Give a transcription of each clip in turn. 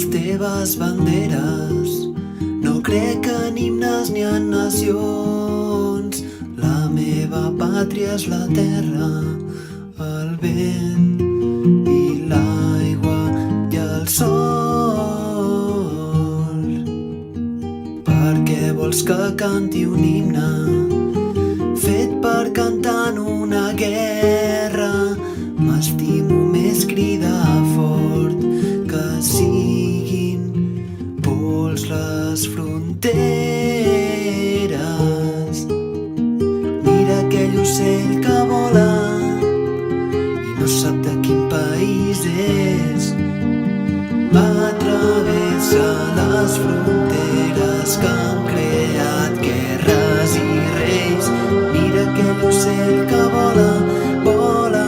les teves banderes. No crec en himnes ni en nacions. La meva pàtria és la terra, el vent i l'aigua i el sol. Per què vols que canti un himne fet per cantar en una guerra? M'estimo més cridar fort, que siguin pols les fronteres. Mira aquell ocell que vola i no sap de quin país és. Travessa les fronteres que han creat guerres i reis. Mira aquell ocell que vola, vola,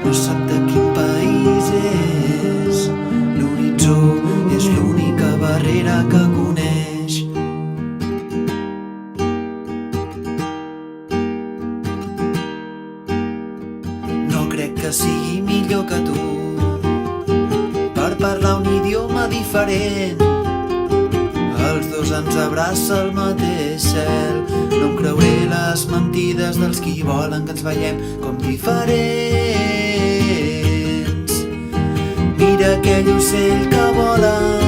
no sap de quin país és. L'horitzó és l'única barrera que coneix. No crec que sigui millor que tu per parlar un idioma diferent. Els dos ens abraça el mateix cel. No em creuré les mentides dels qui volen que ens veiem com diferents. Mira aquell ocell que vola